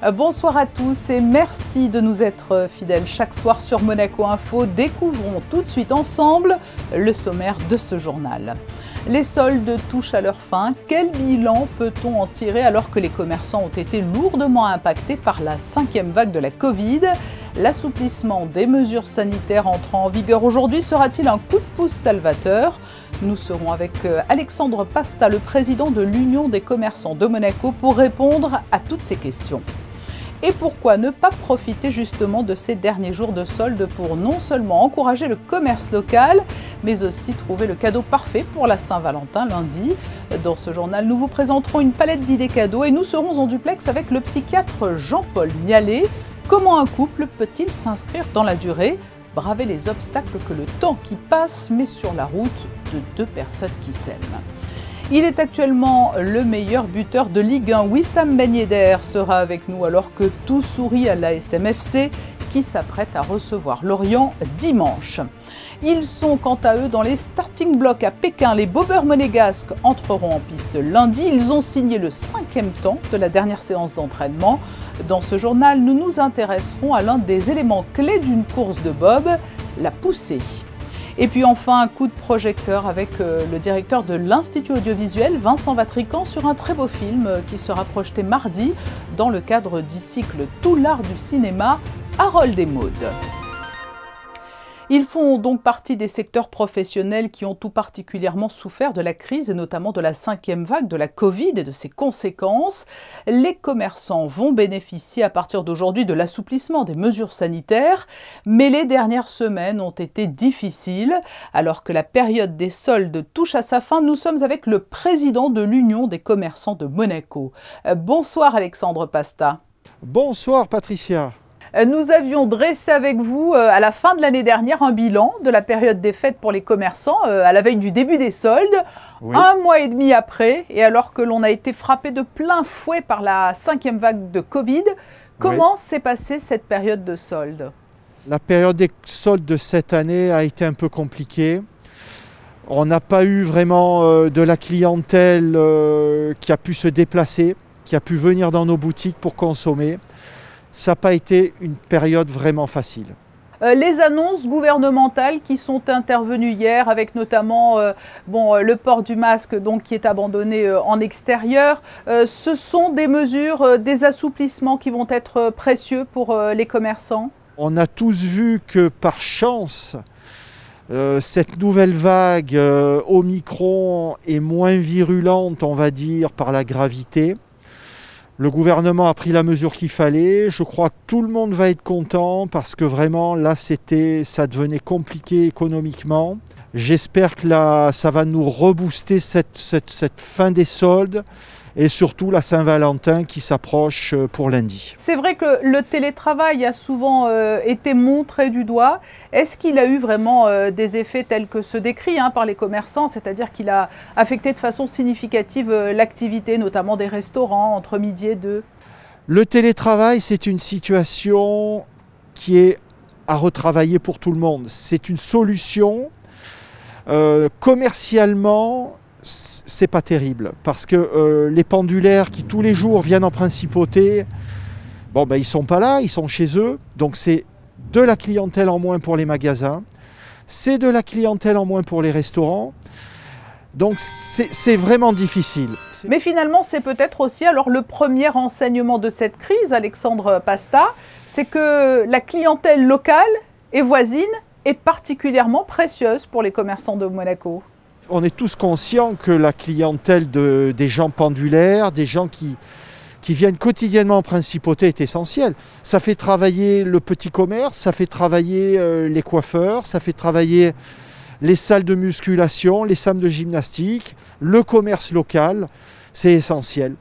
Bonsoir à tous et merci de nous être fidèles chaque soir sur Monaco Info. Découvrons tout de suite ensemble le sommaire de ce journal. Les soldes touchent à leur fin. Quel bilan peut-on en tirer alors que les commerçants ont été lourdement impactés par la 5e vague de la Covid? L'assouplissement des mesures sanitaires entrant en vigueur aujourd'hui sera-t-il un coup de pouce salvateur? Nous serons avec Alexandre Pasta, le président de l'Union des commerçants de Monaco, pour répondre à toutes ces questions. Et pourquoi ne pas profiter justement de ces derniers jours de soldes pour non seulement encourager le commerce local, mais aussi trouver le cadeau parfait pour la Saint-Valentin lundi. Dans ce journal, nous vous présenterons une palette d'idées cadeaux et nous serons en duplex avec le psychiatre Jean-Paul Mialet. Comment un couple peut-il s'inscrire dans la durée, braver les obstacles que le temps qui passe met sur la route de deux personnes qui s'aiment? Il est actuellement le meilleur buteur de Ligue 1. Wissam Ben Yedder sera avec nous alors que tout sourit à l'ASM FC qui s'apprête à recevoir Lorient dimanche. Ils sont quant à eux dans les starting blocks à Pékin. Les bobeurs monégasques entreront en piste lundi. Ils ont signé le 5e temps de la dernière séance d'entraînement. Dans ce journal, nous nous intéresserons à l'un des éléments clés d'une course de bob, la poussée. Et puis enfin, un coup de projecteur avec le directeur de l'Institut audiovisuel, Vincent Vatrican, sur un très beau film qui sera projeté mardi dans le cadre du cycle Tout l'art du cinéma, Harold et Maude. Ils font donc partie des secteurs professionnels qui ont tout particulièrement souffert de la crise et notamment de la 5e vague de la Covid et de ses conséquences. Les commerçants vont bénéficier à partir d'aujourd'hui de l'assouplissement des mesures sanitaires, mais les dernières semaines ont été difficiles. Alors que la période des soldes touche à sa fin, nous sommes avec le président de l'Union des commerçants de Monaco. Bonsoir Alexandre Pasta. Bonsoir Patricia. Nous avions dressé avec vous à la fin de l'année dernière un bilan de la période des fêtes pour les commerçants à la veille du début des soldes. Oui. Un mois et demi après, et alors que l'on a été frappé de plein fouet par la 5e vague de Covid, comment s'est passée cette période de soldes? La période des soldes de cette année a été un peu compliquée. On n'a pas eu vraiment de la clientèle qui a pu se déplacer, qui a pu venir dans nos boutiques pour consommer. Ça n'a pas été une période vraiment facile. Les annonces gouvernementales qui sont intervenues hier, avec notamment le port du masque donc, qui est abandonné en extérieur, ce sont des mesures, des assouplissements qui vont être précieux pour les commerçants? On a tous vu que par chance, cette nouvelle vague Omicron est moins virulente, on va dire, par la gravité. Le gouvernement a pris la mesure qu'il fallait. Je crois que tout le monde va être content parce que vraiment là ça devenait compliqué économiquement. J'espère que là ça va nous rebooster cette fin des soldes et surtout la Saint-Valentin qui s'approche pour lundi. C'est vrai que le télétravail a souvent été montré du doigt. Est-ce qu'il a eu vraiment des effets tels que ceux décrits par les commerçants, c'est-à-dire qu'il a affecté de façon significative l'activité, notamment des restaurants, entre midi et 2? Le télétravail, c'est une situation qui est à retravailler pour tout le monde. C'est une solution commercialement. C'est pas terrible parce que les pendulaires qui tous les jours viennent en principauté, ils sont pas là, ils sont chez eux, donc c'est de la clientèle en moins pour les magasins, c'est de la clientèle en moins pour les restaurants, donc c'est vraiment difficile. Mais finalement c'est peut-être aussi alors le premier enseignement de cette crise, Alexandre Pasta, c'est que la clientèle locale et voisine est particulièrement précieuse pour les commerçants de Monaco. On est tous conscients que la clientèle des gens pendulaires, des gens qui viennent quotidiennement en principauté est essentielle. Ça fait travailler le petit commerce, ça fait travailler les coiffeurs, ça fait travailler les salles de musculation, les salles de gymnastique, le commerce local, c'est essentiel.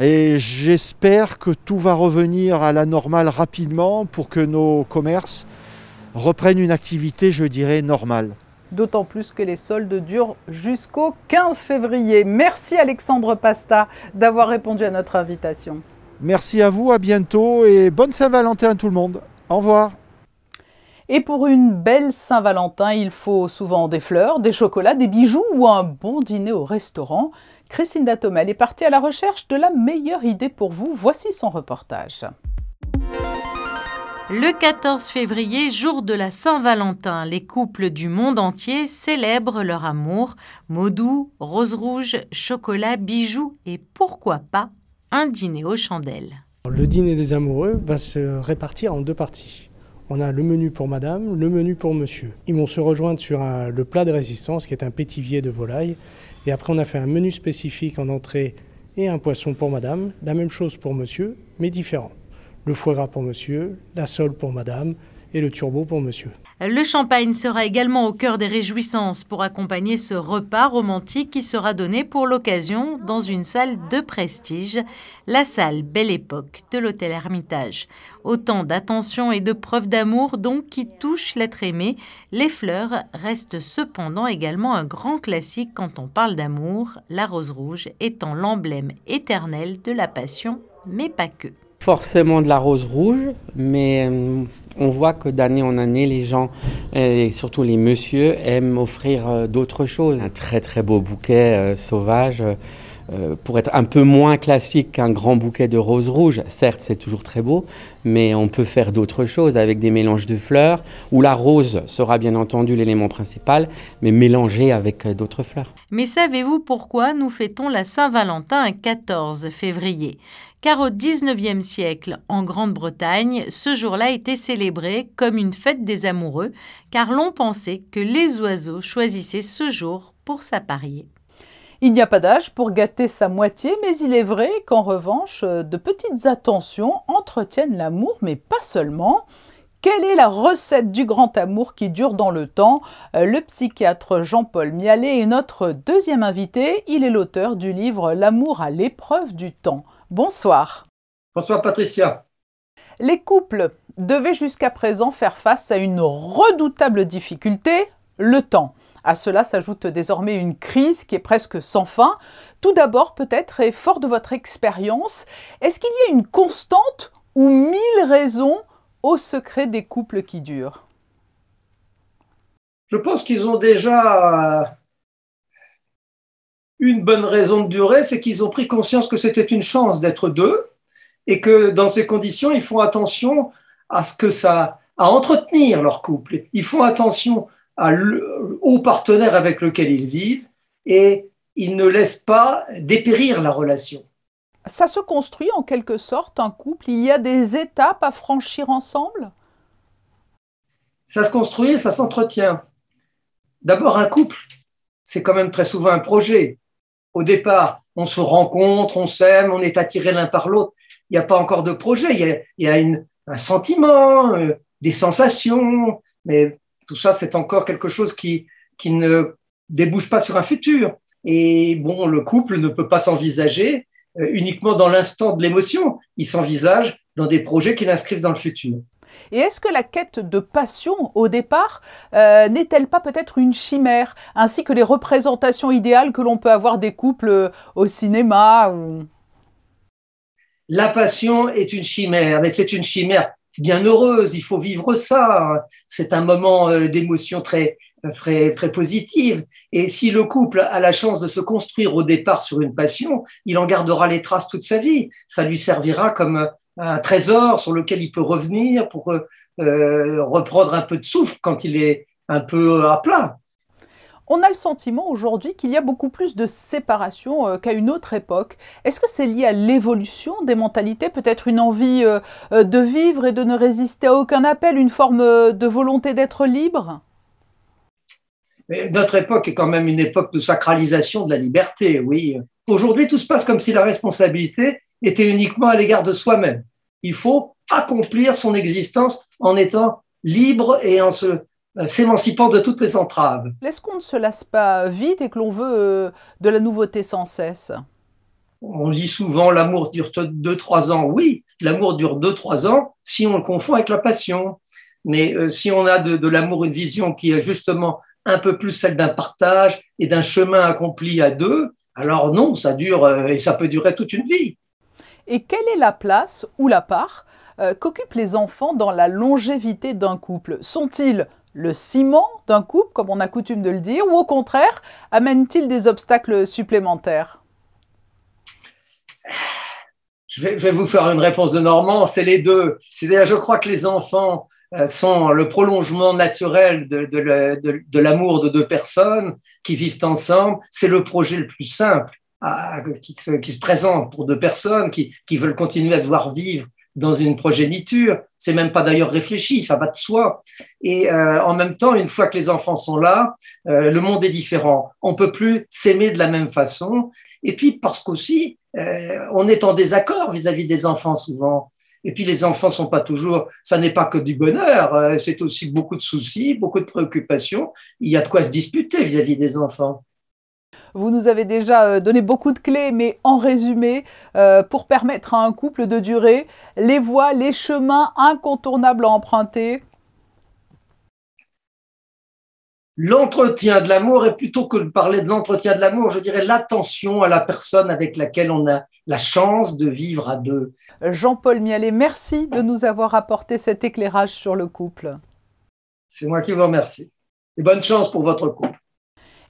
Et j'espère que tout va revenir à la normale rapidement pour que nos commerces reprennent une activité, je dirais, normale. D'autant plus que les soldes durent jusqu'au 15 février. Merci Alexandre Pasta d'avoir répondu à notre invitation. Merci à vous, à bientôt et bonne Saint-Valentin à tout le monde. Au revoir. Et pour une belle Saint-Valentin, il faut souvent des fleurs, des chocolats, des bijoux ou un bon dîner au restaurant. Christine Datomel est partie à la recherche de la meilleure idée pour vous. Voici son reportage. Le 14 février, jour de la Saint-Valentin, les couples du monde entier célèbrent leur amour. Mots doux, roses rouges, chocolat, bijoux et pourquoi pas un dîner aux chandelles. Le dîner des amoureux va se répartir en deux parties. On a le menu pour madame, le menu pour monsieur. Ils vont se rejoindre sur le plat de résistance qui est un pétivier de volaille. Et après on a fait un menu spécifique en entrée et un poisson pour madame. La même chose pour monsieur, mais différent. Le foie gras pour monsieur, la sole pour madame et le turbo pour monsieur. Le champagne sera également au cœur des réjouissances pour accompagner ce repas romantique qui sera donné pour l'occasion dans une salle de prestige, la salle Belle Époque de l'hôtel Hermitage. Autant d'attention et de preuves d'amour donc qui touchent l'être aimé. Les fleurs restent cependant également un grand classique quand on parle d'amour, la rose rouge étant l'emblème éternel de la passion, mais pas que. Forcément de la rose rouge, mais on voit que d'année en année, les gens, et surtout les messieurs, aiment offrir d'autres choses. Un très très beau bouquet sauvage, pour être un peu moins classique qu'un grand bouquet de roses rouges. Certes, c'est toujours très beau, mais on peut faire d'autres choses avec des mélanges de fleurs, où la rose sera bien entendu l'élément principal, mais mélangé avec d'autres fleurs. Mais savez-vous pourquoi nous fêtons la Saint-Valentin un 14 février ? Car au XIXe siècle, en Grande-Bretagne, ce jour-là était célébré comme une fête des amoureux, car l'on pensait que les oiseaux choisissaient ce jour pour s'apparier. Il n'y a pas d'âge pour gâter sa moitié, mais il est vrai qu'en revanche, de petites attentions entretiennent l'amour, mais pas seulement. Quelle est la recette du grand amour qui dure dans le temps? Le psychiatre Jean-Paul Mialet est notre deuxième invité. Il est l'auteur du livre « L'amour à l'épreuve du temps ». Bonsoir. Bonsoir Patricia. Les couples devaient jusqu'à présent faire face à une redoutable difficulté, le temps. À cela s'ajoute désormais une crise qui est presque sans fin. Tout d'abord, peut-être, et fort de votre expérience, est-ce qu'il y a une constante ou 1000 raisons au secret des couples qui durent? Je pense qu'ils ont déjà une bonne raison de durer, c'est qu'ils ont pris conscience que c'était une chance d'être deux et que dans ces conditions, ils font attention à entretenir leur couple. Ils font attention au partenaire avec lequel ils vivent et ils ne laissent pas dépérir la relation. Ça se construit en quelque sorte, un couple. Il y a des étapes à franchir ensemble? Ça se construit et ça s'entretient. D'abord, un couple, c'est quand même très souvent un projet. Au départ, on se rencontre, on s'aime, on est attiré l'un par l'autre. Il n'y a pas encore de projet, il y a un sentiment, des sensations, mais tout ça, c'est encore quelque chose qui ne débouche pas sur un futur. Et bon, le couple ne peut pas s'envisager uniquement dans l'instant de l'émotion. Il s'envisage dans des projets qui l'inscrivent dans le futur. Et est-ce que la quête de passion, au départ, n'est-elle pas peut-être une chimère, ainsi que les représentations idéales que l'on peut avoir des couples au cinéma La passion est une chimère, mais c'est une chimère bien heureuse, il faut vivre ça. C'est un moment d'émotion très positive. Et si le couple a la chance de se construire au départ sur une passion, il en gardera les traces toute sa vie. Ça lui servira comme un trésor sur lequel il peut revenir pour reprendre un peu de souffle quand il est un peu à plat. On a le sentiment aujourd'hui qu'il y a beaucoup plus de séparation qu'à une autre époque. Est-ce que c'est lié à l'évolution des mentalités, peut-être une envie de vivre et de ne résister à aucun appel, une forme de volonté d'être libre? Mais notre époque est quand même une époque de sacralisation de la liberté, oui. Aujourd'hui, tout se passe comme si la responsabilité était uniquement à l'égard de soi-même. Il faut accomplir son existence en étant libre et en s'émancipant de toutes les entraves. Est-ce qu'on ne se lasse pas vite et que l'on veut de la nouveauté sans cesse? On lit souvent l'amour dure 2-3 ans. Oui, l'amour dure 2-3 ans si on le confond avec la passion. Mais si on a de l'amour une vision qui est justement un peu plus celle d'un partage et d'un chemin accompli à deux, alors non, ça dure et ça peut durer toute une vie. Et quelle est la place ou la part qu'occupent les enfants dans la longévité d'un couple? Sont-ils le ciment d'un couple, comme on a coutume de le dire, ou au contraire, amènent-ils des obstacles supplémentaires? Je vais vous faire une réponse de Normand, c'est les deux. C'est-à-dire, je crois que les enfants sont le prolongement naturel de l'amour de deux personnes qui vivent ensemble. C'est le projet le plus simple qui se présente pour deux personnes qui veulent continuer à se voir vivre dans une progéniture. C'est même pas d'ailleurs réfléchi, ça va de soi. Et en même temps, une fois que les enfants sont là, le monde est différent. On peut plus s'aimer de la même façon. Et puis parce qu'aussi, on est en désaccord vis-à-vis des enfants souvent. Et puis les enfants sont pas toujours, ça n'est pas que du bonheur, c'est aussi beaucoup de soucis, beaucoup de préoccupations. Il y a de quoi se disputer vis-à-vis des enfants. Vous nous avez déjà donné beaucoup de clés, mais en résumé, pour permettre à un couple de durer, les voies, les chemins incontournables à emprunter. L'entretien de l'amour, et plutôt que de parler de l'entretien de l'amour, je dirais l'attention à la personne avec laquelle on a la chance de vivre à deux. Jean-Paul Mialet, merci de nous avoir apporté cet éclairage sur le couple. C'est moi qui vous remercie. Et bonne chance pour votre couple.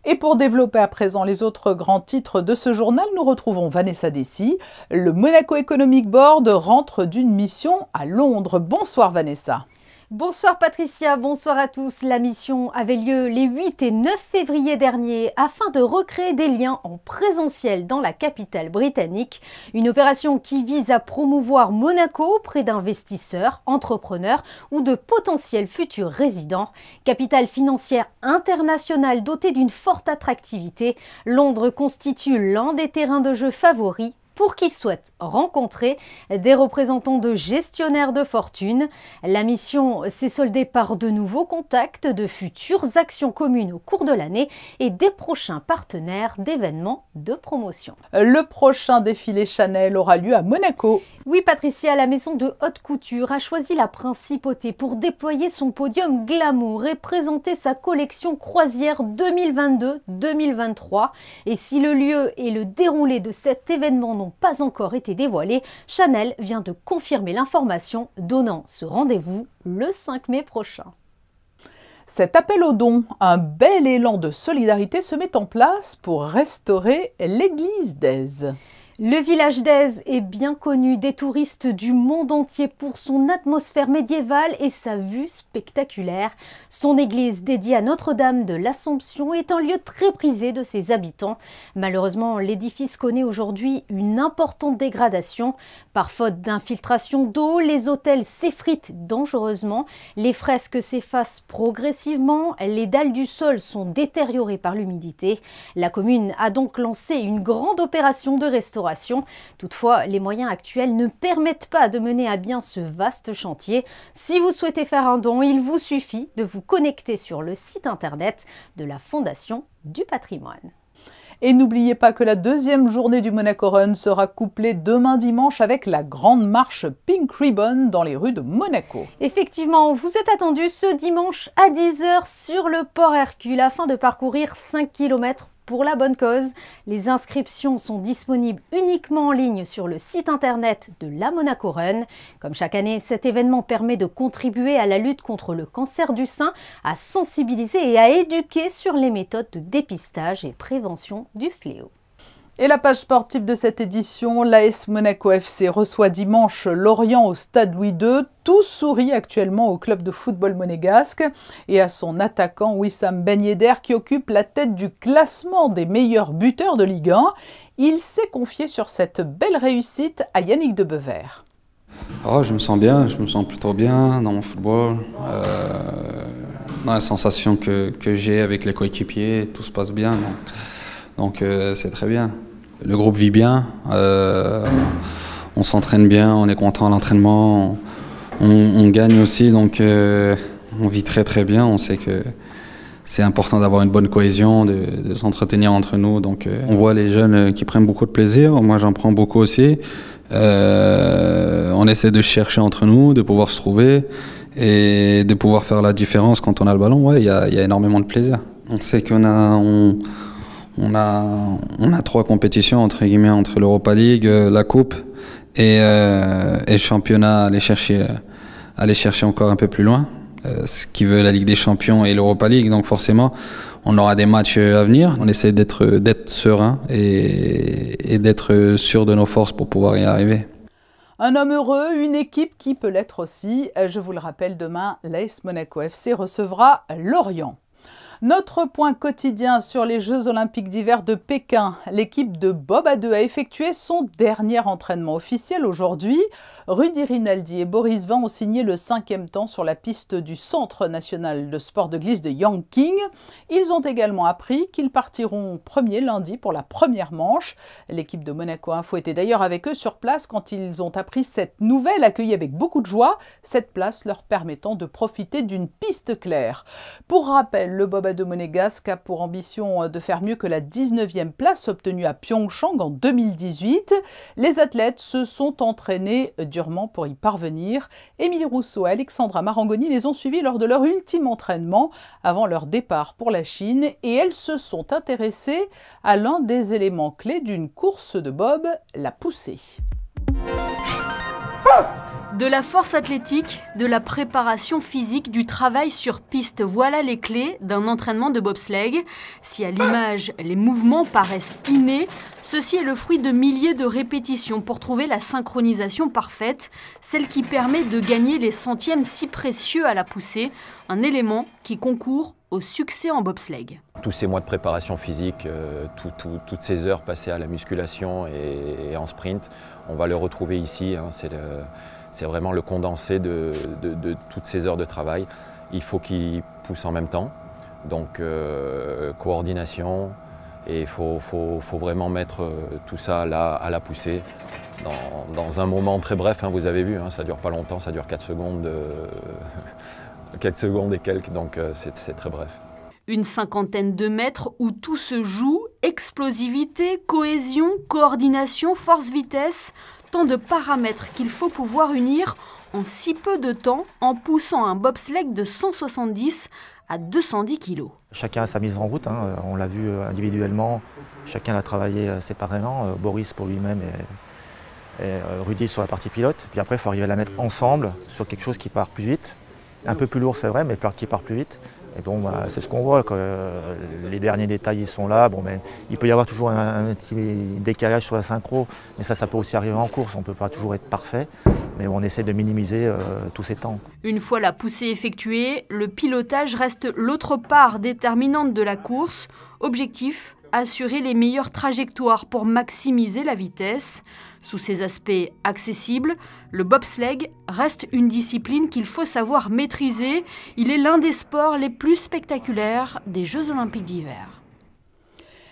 Et pour développer à présent les autres grands titres de ce journal, nous retrouvons Vanessa Dessy. Le Monaco Economic Board rentre d'une mission à Londres. Bonsoir Vanessa. Bonsoir Patricia, bonsoir à tous. La mission avait lieu les 8 et 9 février dernier afin de recréer des liens en présentiel dans la capitale britannique. Une opération qui vise à promouvoir Monaco auprès d'investisseurs, entrepreneurs ou de potentiels futurs résidents. Capitale financière internationale dotée d'une forte attractivité, Londres constitue l'un des terrains de jeu favoris pour qui souhaite rencontrer des représentants de gestionnaires de fortune. La mission s'est soldée par de nouveaux contacts, de futures actions communes au cours de l'année et des prochains partenaires d'événements de promotion. Le prochain défilé Chanel aura lieu à Monaco. Oui Patricia, la maison de haute couture a choisi la principauté pour déployer son podium glamour et présenter sa collection croisière 2022-2023. Et si le lieu et le déroulé de cet événement n'ont pas encore été dévoilés, Chanel vient de confirmer l'information, donnant ce rendez-vous le 5 mai prochain. Cet appel aux dons, un bel élan de solidarité se met en place pour restaurer l'église d'Èze. Le village d'Èze est bien connu des touristes du monde entier pour son atmosphère médiévale et sa vue spectaculaire. Son église dédiée à Notre-Dame de l'Assomption est un lieu très prisé de ses habitants. Malheureusement, l'édifice connaît aujourd'hui une importante dégradation. Par faute d'infiltration d'eau, les autels s'effritent dangereusement, les fresques s'effacent progressivement, les dalles du sol sont détériorées par l'humidité. La commune a donc lancé une grande opération de restauration. Toutefois, les moyens actuels ne permettent pas de mener à bien ce vaste chantier. Si vous souhaitez faire un don, il vous suffit de vous connecter sur le site internet de la Fondation du Patrimoine. Et n'oubliez pas que la deuxième journée du Monaco Run sera couplée demain dimanche avec la grande marche Pink Ribbon dans les rues de Monaco. Effectivement, vous êtes attendus ce dimanche à 10 h sur le port Hercule afin de parcourir 5 km pour la bonne cause. Les inscriptions sont disponibles uniquement en ligne sur le site internet de la Monaco Run. Comme chaque année, cet événement permet de contribuer à la lutte contre le cancer du sein, à sensibiliser et à éduquer sur les méthodes de dépistage et prévention du fléau. Et la page sportive de cette édition, l'AS Monaco FC reçoit dimanche Lorient au Stade Louis II. Tout sourit actuellement au club de football monégasque et à son attaquant Wissam Ben Yedder qui occupe la tête du classement des meilleurs buteurs de Ligue 1. Il s'est confié sur cette belle réussite à Yannick Debever. Oh, je me sens bien, je me sens plutôt bien dans mon football. Dans la sensation que j'ai avec les coéquipiers, tout se passe bien. Donc c'est très bien. Le groupe vit bien, on s'entraîne bien, on est content à l'entraînement, on gagne aussi, donc on vit très très bien. On sait que c'est important d'avoir une bonne cohésion, de s'entretenir entre nous. Donc on voit les jeunes qui prennent beaucoup de plaisir, moi j'en prends beaucoup aussi. On essaie de chercher entre nous, de pouvoir se trouver et de pouvoir faire la différence quand on a le ballon. Ouais, il y a énormément de plaisir. On sait qu'on a 3 compétitions entre guillemets, entre l'Europa League, la Coupe et le championnat, aller chercher encore un peu plus loin, ce qui veut la Ligue des Champions et l'Europa League. Donc forcément, on aura des matchs à venir. On essaie d'être serein et d'être sûr de nos forces pour pouvoir y arriver. Un homme heureux, une équipe qui peut l'être aussi. Je vous le rappelle, demain, l'AS Monaco FC recevra Lorient. Notre point quotidien sur les Jeux Olympiques d'hiver de Pékin. L'équipe de bob à 2 a effectué son dernier entraînement officiel aujourd'hui. Rudy Rinaldi et Boris Vian ont signé le 5e temps sur la piste du Centre national de sport de glisse de Yanqing. Ils ont également appris qu'ils partiront premier lundi pour la première manche. L'équipe de Monaco Info était d'ailleurs avec eux sur place quand ils ont appris cette nouvelle, accueillie avec beaucoup de joie, cette place leur permettant de profiter d'une piste claire. Pour rappel, le bob à 2 monégasque a pour ambition de faire mieux que la 19e place obtenue à Pyeongchang en 2018. Les athlètes se sont entraînés durement pour y parvenir. Émilie Rousseau et Alexandra Marangoni les ont suivis lors de leur ultime entraînement avant leur départ pour la Chine et elles se sont intéressées à l'un des éléments clés d'une course de bob, la poussée. De la force athlétique, de la préparation physique, du travail sur piste, voilà les clés d'un entraînement de bobsleigh. Si à l'image, les mouvements paraissent innés, ceci est le fruit de milliers de répétitions pour trouver la synchronisation parfaite, celle qui permet de gagner les centièmes si précieux à la poussée, un élément qui concourt au succès en bobsleigh. Tous ces mois de préparation physique, toutes ces heures passées à la musculation et en sprint, on va le retrouver ici. C'est vraiment le condensé de toutes ces heures de travail. Il faut qu'ils poussent en même temps, donc coordination, et il faut vraiment mettre tout ça là à la poussée dans un moment très bref. Vous avez vu, ça dure pas longtemps, ça dure 4 secondes, 4 secondes et quelques, donc c'est très bref. Une cinquantaine de mètres où tout se joue, explosivité, cohésion, coordination, force-vitesse, tant de paramètres qu'il faut pouvoir unir en si peu de temps en poussant un bobsleigh de 170 à 210 kg. Chacun a sa mise en route, on l'a vu individuellement, chacun l'a travaillé séparément, Boris pour lui-même et Rudy sur la partie pilote. Puis après, il faut arriver à la mettre ensemble sur quelque chose qui part plus vite, un peu plus lourd c'est vrai, mais qui part plus vite. Et bon, c'est ce qu'on voit, les derniers détails ils sont là. Bon, mais il peut y avoir toujours un petit décalage sur la synchro, mais ça peut aussi arriver en course. On ne peut pas toujours être parfait, mais on essaie de minimiser tous ces temps. Une fois la poussée effectuée, le pilotage reste l'autre part déterminante de la course. Objectif, assurer les meilleures trajectoires pour maximiser la vitesse. Sous ses aspects accessibles, le bobsleigh reste une discipline qu'il faut savoir maîtriser. Il est l'un des sports les plus spectaculaires des Jeux Olympiques d'hiver.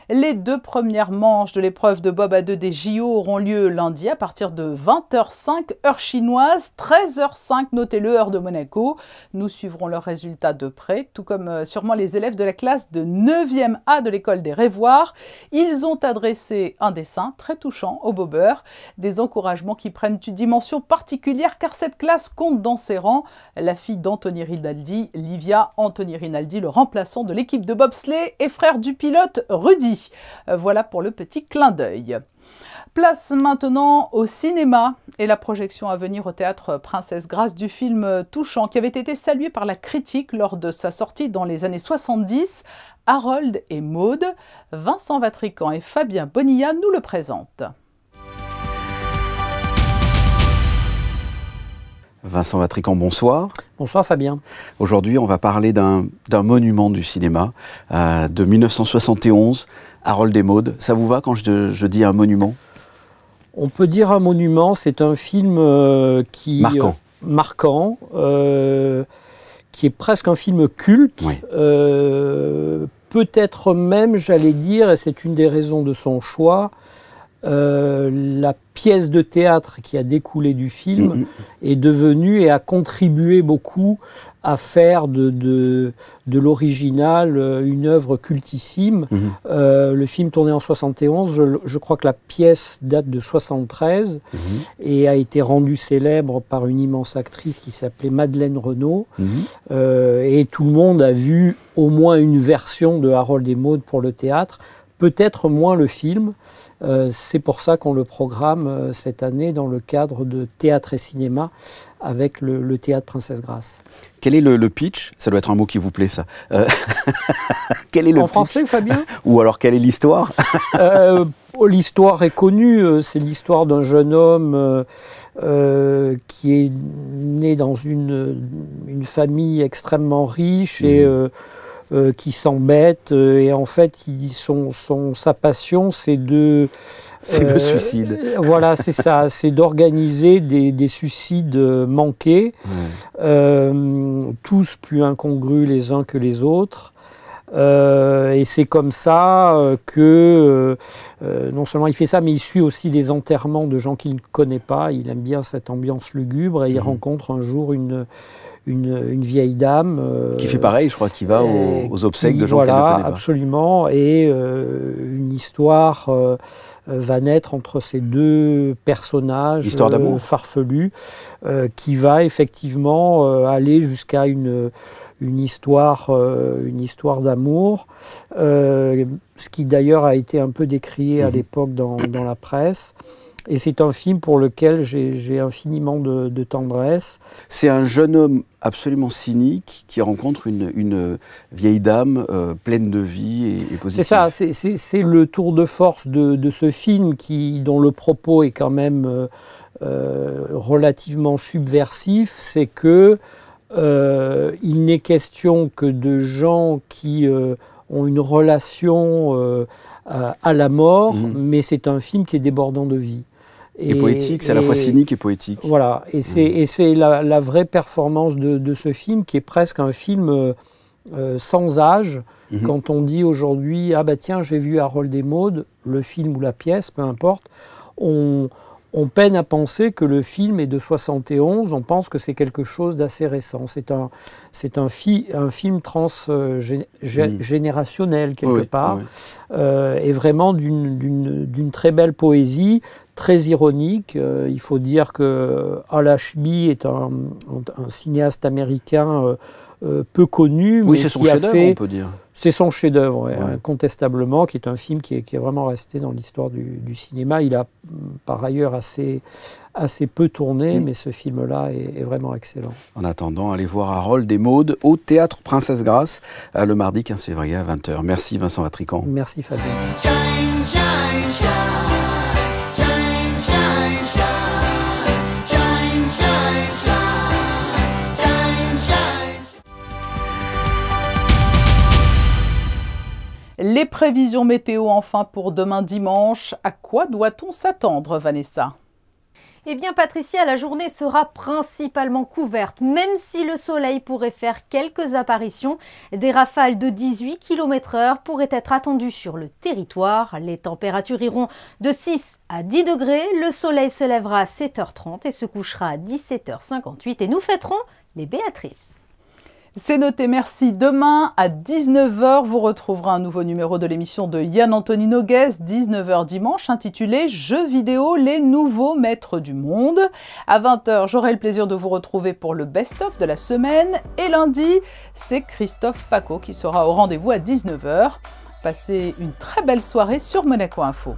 Les 2 premières manches de l'épreuve de bob à 2 des JO auront lieu lundi à partir de 20h05 heure chinoise, 13h05 notez-le heure de Monaco. Nous suivrons leurs résultats de près, tout comme sûrement les élèves de la classe de 9e A de l'école des Rêvoirs. Ils ont adressé un dessin très touchant aux bobeurs, des encouragements qui prennent une dimension particulière car cette classe compte dans ses rangs la fille d'Anthony Rinaldi, Livia Anthony Rinaldi, le remplaçant de l'équipe de bobsleigh et frère du pilote Rudy. Voilà pour le petit clin d'œil. Place maintenant au cinéma et la projection à venir au théâtre Princesse Grâce du film touchant qui avait été salué par la critique lors de sa sortie dans les années 70. Harold et Maude, Vincent Vatrican et Fabien Bonilla nous le présentent. Vincent Vatrican, bonsoir. Bonsoir Fabien. Aujourd'hui, on va parler d'un monument du cinéma de 1971, Harold et Maude. Ça vous va quand je dis un monument? On peut dire un monument, c'est un film qui marquant, qui est presque un film culte, oui. Peut-être même, j'allais dire, et c'est une des raisons de son choix, la pièce de théâtre qui a découlé du film est devenue et a contribué beaucoup à faire de l'original une œuvre cultissime. Le film tourné en 71, je crois que la pièce date de 73 et a été rendue célèbre par une immense actrice qui s'appelait Madeleine Renaud. Et tout le monde a vu au moins une version de Harold et Maude pour le théâtre, peut-être moins le film. C'est pour ça qu'on le programme cette année dans le cadre de théâtre et cinéma avec le théâtre Princesse Grâce. Quel est le pitch? Ça doit être un mot qui vous plaît, ça. Quel est le en pitch français, Fabien? Ou alors, quelle est l'histoire? L'histoire est connue. C'est l'histoire d'un jeune homme qui est né dans une famille extrêmement riche et qui s'embête. Et en fait, sa passion, c'est de... C'est le suicide. Voilà, c'est ça. C'est d'organiser des suicides manqués, tous plus incongrus les uns que les autres. Et c'est comme ça que non seulement il fait ça, mais il suit aussi les enterrements de gens qu'il ne connaît pas. Il aime bien cette ambiance lugubre et il rencontre un jour une vieille dame. Qui fait pareil, je crois, qui va aux obsèques de gens qu'elle ne connaît pas. Absolument. Et une histoire va naître entre ces deux personnages farfelus qui va effectivement aller jusqu'à une histoire d'amour, ce qui d'ailleurs a été un peu décrié à l'époque dans la presse. Et c'est un film pour lequel j'ai infiniment de tendresse. C'est un jeune homme absolument cynique qui rencontre une vieille dame pleine de vie et positive. C'est ça, c'est le tour de force de ce film dont le propos est quand même relativement subversif. C'est que il n'est question que de gens qui ont une relation à la mort, mais c'est un film qui est débordant de vie. Et poétique, c'est à la fois cynique et poétique. Voilà, et c'est la vraie performance de ce film, qui est presque un film sans âge. Quand on dit aujourd'hui, ah bah tiens, j'ai vu Harold et Maude, le film ou la pièce, peu importe, on peine à penser que le film est de 71, on pense que c'est quelque chose d'assez récent. C'est un film transgénérationnel quelque part, et vraiment d'une très belle poésie, très ironique. Il faut dire que Hal Ashby est un cinéaste américain peu connu. Oui, c'est son chef-d'œuvre, on peut dire. C'est son chef-d'œuvre, incontestablement, qui est un film qui est vraiment resté dans l'histoire du cinéma. Il a par ailleurs assez peu tourné, mais ce film-là est vraiment excellent. En attendant, allez voir Harold et Maude au Théâtre Princesse Grace le mardi 15 février à 20h. Merci Vincent Vatrican. Merci Fabien. Les prévisions météo enfin pour demain dimanche. À quoi doit-on s'attendre, Vanessa ? Eh bien Patricia, la journée sera principalement couverte, même si le soleil pourrait faire quelques apparitions. Des rafales de 18 km/h pourraient être attendues sur le territoire. Les températures iront de 6 à 10 degrés. Le soleil se lèvera à 7h30 et se couchera à 17h58. Et nous fêterons les Béatrices. C'est noté, merci. Demain à 19h, vous retrouverez un nouveau numéro de l'émission de Yann Anthony Noguès, 19h dimanche, intitulé « Jeux vidéo, les nouveaux maîtres du monde ». À 20h, j'aurai le plaisir de vous retrouver pour le best-of de la semaine. Et lundi, c'est Christophe Paco qui sera au rendez-vous à 19h. Passez une très belle soirée sur Monaco Info.